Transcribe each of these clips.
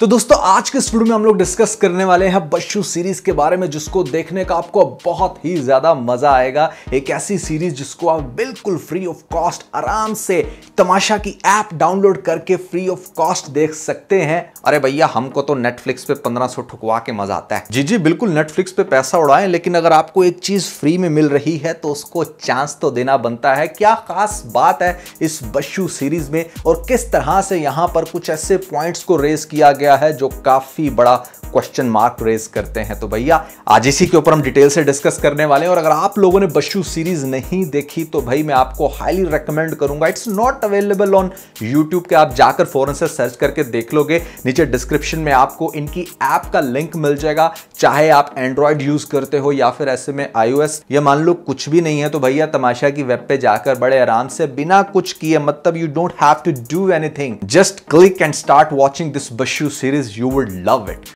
तो दोस्तों आज के इस वीडियो में हम लोग डिस्कस करने वाले हैं बच्चू सीरीज के बारे में, जिसको देखने का आपको बहुत ही ज्यादा मजा आएगा। एक ऐसी सीरीज जिसको आप बिल्कुल फ्री ऑफ कॉस्ट आराम से तमाशा की ऐप डाउनलोड करके फ्री ऑफ कॉस्ट देख सकते हैं। अरे भैया हमको तो नेटफ्लिक्स पे 1500 ठुकवा के मजा आता है। जी बिल्कुल नेटफ्लिक्स पे पैसा उड़ाएं, लेकिन अगर आपको एक चीज फ्री में मिल रही है तो उसको चांस तो देना बनता है। क्या खास बात है इस बच्चू सीरीज में और किस तरह से यहां पर कुछ ऐसे पॉइंट्स को रेज किया गया है जो काफी बड़ा क्वेश्चन मार्क रेज करते हैं। तो भैया आज इसी के ऊपर हम डिटेल से डिस्कस करने वाले हैं। और अगर आप लोगों ने बच्चू सीरीज नहीं देखी तो भाई मैं आपको हाईली रेकमेंड करूंगा। It's not available on YouTube के, आप जाकर फौरन से सर्च करके देख लोगे। नीचे डिस्क्रिप्शन में आपको इनकी ऐप का लिंक मिल जाएगा। चाहे आप एंड्रॉइड यूज करते हो या फिर ऐसे में iOS या मान लो कुछ भी नहीं है तो भैया तमाशा की वेब पे जाकर बड़े आराम से बिना कुछ किए, मतलब you don't have to do anything, just click and start watching this Bachchu series, you would love it.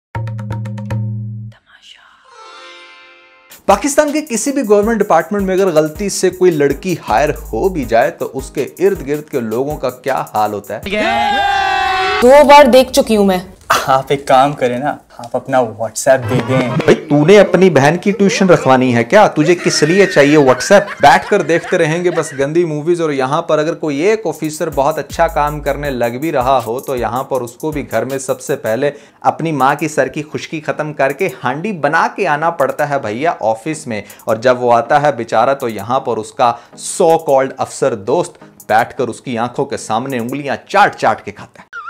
Pakistan के किसी भी गवर्नमेंट डिपार्टमेंट में अगर गलती से कोई लड़की हायर हो भी जाए तो उसके इर्द गिर्द के लोगों का क्या हाल होता है। 2 बार देख चुकी हूं मैं। आप एक काम करें ना, आप अपना व्हाट्सएप दे दें। भाई तूने अपनी बहन की ट्यूशन रखवानी है क्या? तुझे किस लिए चाहिए व्हाट्सएप? बैठकर देखते रहेंगे बस गंदी मूवीज। और यहाँ पर अगर कोई एक ऑफिसर बहुत अच्छा काम करने लग भी रहा हो तो यहाँ पर उसको भी घर में सबसे पहले अपनी माँ की सर की खुश्की खत्म करके हांडी बना के आना पड़ता है भैया ऑफिस में। और जब वो आता है बेचारा तो यहाँ पर उसका सो कॉल्ड अफसर दोस्त बैठकर उसकी आंखों के सामने उंगलियां चाट चाट के खाता है।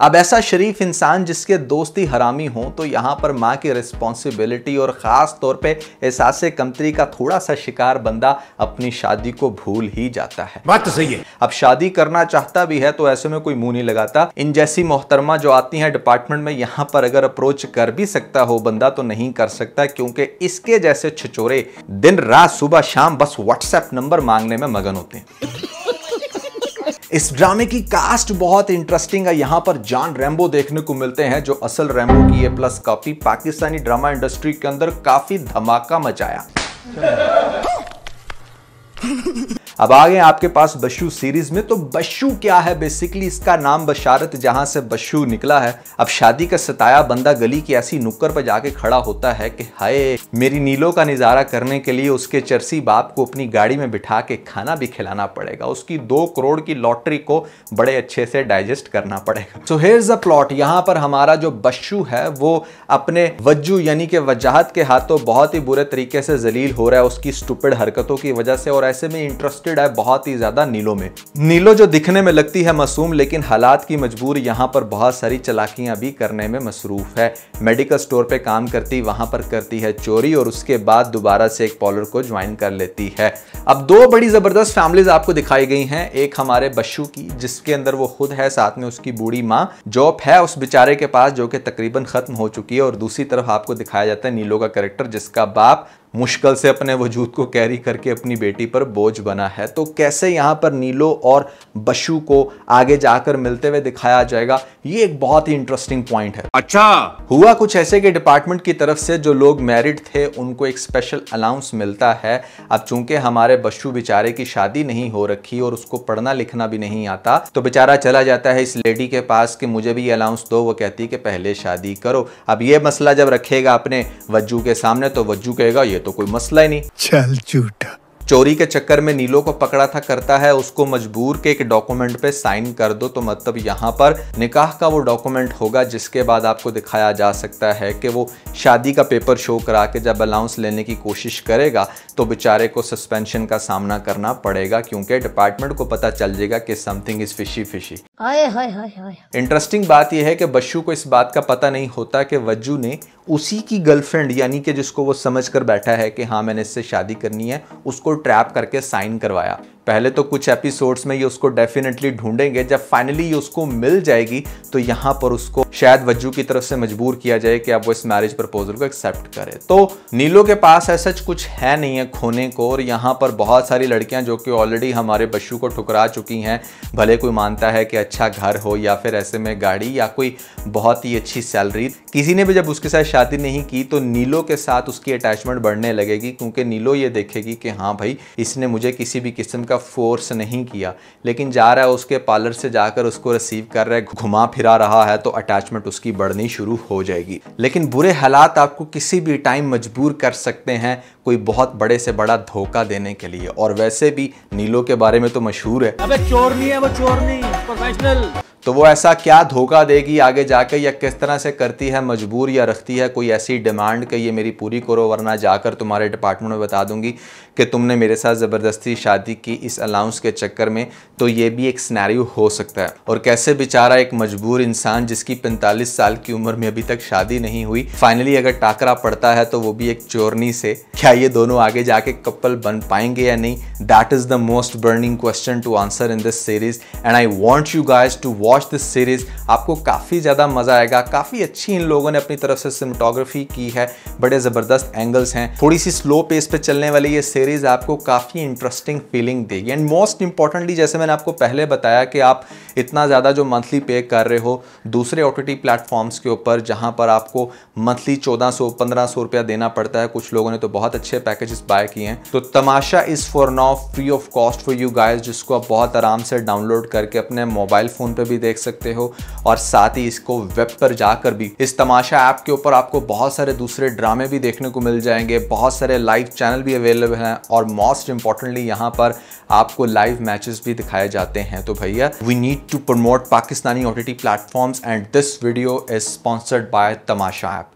अब ऐसा शरीफ इंसान जिसके दोस्त ही हरामी हो तो यहां पर मां की रिस्पॉन्सिबिलिटी और खास तौर पे एहसासे कमतरी का थोड़ा सा शिकार बंदा अपनी शादी को भूल ही जाता है। बात तो सही है। अब शादी करना चाहता भी है तो ऐसे में कोई मुंह नहीं लगाता। इन जैसी मोहतरमा जो आती हैं डिपार्टमेंट में, यहां पर अगर अप्रोच कर भी सकता हो बंदा तो नहीं कर सकता, क्योंकि इसके जैसे छिछोरे दिन रात सुबह शाम बस व्हाट्सएप नंबर मांगने में मगन होते हैं। इस ड्रामे की कास्ट बहुत इंटरेस्टिंग है। यहां पर जॉन रैम्बो देखने को मिलते हैं जो असल रैम्बो की A+ copy Pakistani drama industry के अंदर काफी धमाका मचाया। अब आ गए आपके पास बच्चू सीरीज में। तो बच्चू क्या है? बेसिकली इसका नाम बशारत जहां से बच्चू निकला है। अब शादी का सताया बंदा गली की ऐसी नुक्कड़ पर जाके खड़ा होता है कि हाय मेरी नीलो का नजारा करने के लिए उसके चरसी बाप को अपनी गाड़ी में बिठा के खाना भी खिलाना पड़ेगा। उसकी 2 करोड़ की लॉटरी को बड़े अच्छे से डाइजेस्ट करना पड़ेगा। So here is the plot. यहां पर हमारा जो बच्चू है वो अपने वज्जू यानी कि वजाहत के हाथों बहुत ही बुरे तरीके से जलील हो रहा है उसकी स्टूपिड हरकतों की वजह से। और ऐसे में इंटरेस्टेड है बहुत ही ज्यादा नीलो में। नीलो जो दिखने में लगती है मासूम, लेकिन हालात की मजबूर यहां पर बहुत सारी चालाकियां भी करने में मसरूफ है। मेडिकल स्टोर पे काम करती, वहां पर करती है चोरी और उसके बाद दोबारा से एक पार्लर को ज्वाइन कर लेती है। अब 2 बड़ी जबरदस्त फैमिलीज आपको दिखाई गई हैं। एक हमारे बच्चू की जिसके अंदर वो खुद है, साथ में उसकी बूढ़ी माँ जॉब है उस बेचारे के पास जो कि तकरीबन खत्म हो चुकी है। और दूसरी तरफ आपको दिखाया जाता है नीलो का कैरेक्टर जिसका बाप मुश्किल से अपने वजूद को कैरी करके अपनी बेटी पर बोझ बना है। तो कैसे यहां पर नीलो और बच्चू को आगे जाकर मिलते हुए दिखाया जाएगा, ये एक बहुत ही इंटरेस्टिंग पॉइंट है। अच्छा हुआ कुछ ऐसे कि डिपार्टमेंट की तरफ से जो लोग मैरिड थे उनको एक स्पेशल अलाउंस मिलता है। अब चूंकि हमारे बच्चू बेचारे की शादी नहीं हो रखी और उसको पढ़ना लिखना भी नहीं आता तो बेचारा चला जाता है इस लेडी के पास कि मुझे भी अलाउंस दो। वो कहती कि पहले शादी करो। अब ये मसला जब रखेगा अपने वज्जू के सामने तो वज्जू कहेगा ये तो कोई मसला ही नहीं, चल झूठा। चोरी के चक्कर में नीलो को पकड़ा था करता है उसको मजबूर के एक डॉक्यूमेंट पे साइन कर दो। तो मतलब यहाँ पर निकाह का वो डॉक्यूमेंट होगा जिसके बाद आपको दिखाया जा सकता है कि वो शादी का पेपर शो करा के जब अलाउंस लेने की कोशिश करेगा तो बेचारे को सस्पेंशन का सामना करना पड़ेगा, क्योंकि डिपार्टमेंट को पता चल जाएगा कि something is fishy fishy. Interesting बात यह है कि बच्चू को इस बात का पता नहीं होता कि वज्जू ने उसी की गर्लफ्रेंड यानी कि जिसको वो समझ कर बैठा है कि हाँ मैंने इससे शादी करनी है, उसको ट्रैप करके साइन करवाया। पहले तो कुछ एपिसोड्स में ये उसको डेफिनेटली ढूंढेंगे। जब फाइनली ये उसको मिल जाएगी तो यहाँ पर उसको शायद वज्जू की तरफ से मजबूर किया जाए कि अब वो इस मैरिज प्रपोजल को एक्सेप्ट करे। तो नीलो के पास ऐसा कुछ है नहीं है खोने को। और यहाँ पर बहुत सारी लड़कियां जो कि ऑलरेडी हमारे बच्चू को ठुकरा चुकी हैं, भले कोई मानता है कि अच्छा घर हो या फिर ऐसे में गाड़ी या कोई बहुत ही अच्छी सैलरी, किसी ने भी जब उसके साथ शादी नहीं की तो नीलो के साथ उसकी अटैचमेंट बढ़ने लगेगी, क्योंकि नीलो ये देखेगी कि हाँ भाई इसने मुझे किसी भी किस्म का का फोर्स नहीं किया, लेकिन जा रहा है उसके पार्लर से जाकर उसको रिसीव कर रहा है, घुमा फिरा रहा है, तो अटैचमेंट उसकी बढ़नी शुरू हो जाएगी। लेकिन बुरे हालात आपको किसी भी टाइम मजबूर कर सकते हैं कोई बहुत बड़े से बड़ा धोखा देने के लिए। और वैसे भी नीलो के बारे में तो मशहूर है, अबे चोर नहीं है वो, चोर नहीं, प्रोफेशनल। तो वो ऐसा क्या धोखा देगी आगे जाकर, या किस तरह से करती है मजबूर, या रखती है कोई ऐसी डिमांड कि ये मेरी पूरी करो वरना जाकर तुम्हारे डिपार्टमेंट में बता दूंगी कि तुमने मेरे साथ ज़बरदस्ती शादी की इस अलाउंस के चक्कर में। तो ये भी एक सिनेरियो हो सकता है। और कैसे बेचारा एक मजबूर इंसान जिसकी 45 साल की उम्र में अभी तक शादी नहीं हुई, फाइनली अगर टाकरा पड़ता है तो वो भी एक चोरनी से, क्या ये दोनों आगे जाके कपल बन पाएंगे या नहीं? That is the most burning question to answer in this series and I want you guys to watch this series. आपको काफ़ी ज़्यादा मज़ा आएगा। काफ़ी अच्छी इन लोगों ने अपनी तरफ से सिनेमेटोग्राफी की है, बड़े ज़बरदस्त एंगल्स हैं। थोड़ी सी स्लो पेस पे चलने वाली ये सीरीज आपको काफ़ी इंटरेस्टिंग फीलिंग देगी। एंड मोस्ट इंपॉर्टेंटली, जैसे मैंने आपको पहले बताया कि आप इतना ज़्यादा जो मंथली पे कर रहे हो दूसरे OTT प्लेटफॉर्म्स के ऊपर, जहाँ पर आपको मंथली 1400-1500 रुपया देना पड़ता है, कुछ लोगों ने तो बहुत अच्छे पैकेजेस बाय किए हैं। तो Tamasha is for now free of cost for you guys, जिसको आप बहुत आराम से डाउनलोड करके अपने मोबाइल फ़ोन पे भी देख सकते हो, और साथ ही इसको वेब पर जाकर भी इस तमाशा ऐप के ऊपर आपको बहुत सारे दूसरे ड्रामे भी देखने को मिल जाएंगे, बहुत सारे लाइव चैनल भी अवेलेबल हैं, और मोस्ट इंपॉर्टेंटली यहाँ पर आपको लाइव मैचेस भी दिखाए जाते हैं। तो भैया, we need to promote Pakistani OTT platforms and this video is sponsored by Tamasha app.